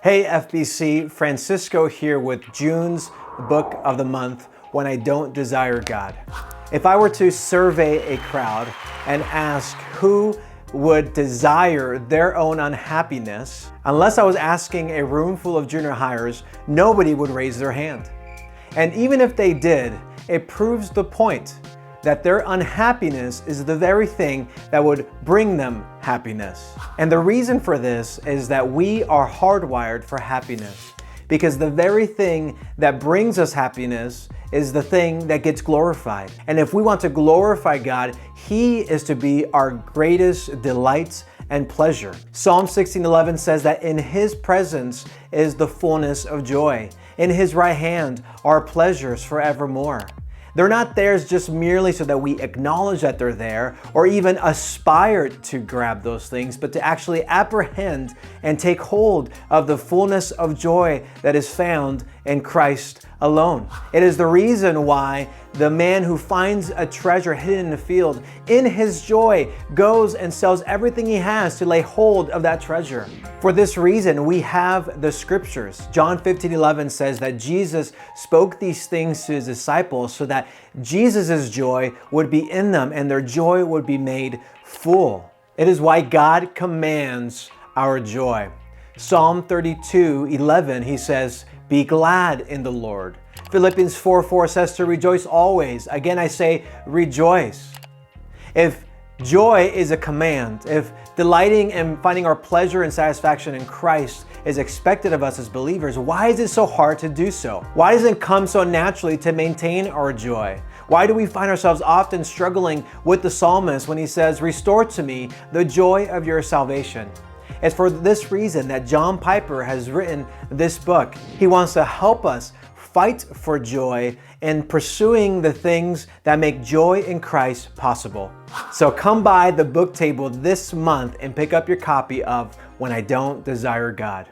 Hey FBC, Francisco here with June's book of the month, When I Don't Desire God. If I were to survey a crowd and ask who would desire their own unhappiness, unless I was asking a room full of junior hires, nobody would raise their hand. And even if they did, it proves the point that their unhappiness is the very thing that would bring them happiness. And the reason for this is that we are hardwired for happiness, because the very thing that brings us happiness is the thing that gets glorified. And if we want to glorify God, He is to be our greatest delight and pleasure. Psalm 16:11 says that in His presence is the fullness of joy. In His right hand are pleasures forevermore. They're not theirs just merely so that we acknowledge that they're there or even aspire to grab those things, but to actually apprehend and take hold of the fullness of joy that is found in Christ alone. It is the reason why the man who finds a treasure hidden in the field, in his joy, goes and sells everything he has to lay hold of that treasure. For this reason, we have the scriptures. John 15:11 says that Jesus spoke these things to His disciples so that Jesus' joy would be in them and their joy would be made full. It is why God commands our joy. Psalm 32:11, He says, "Be glad in the Lord." Philippians 4:4 says to rejoice always. Again, I say rejoice. If joy is a command, if delighting and finding our pleasure and satisfaction in Christ is expected of us as believers, why is it so hard to do so? Why doesn't it come so naturally to maintain our joy? Why do we find ourselves often struggling with the psalmist when he says, "Restore to me the joy of your salvation"? It's for this reason that John Piper has written this book. He wants to help us fight for joy in pursuing the things that make joy in Christ possible. So come by the book table this month and pick up your copy of When I Don't Desire God.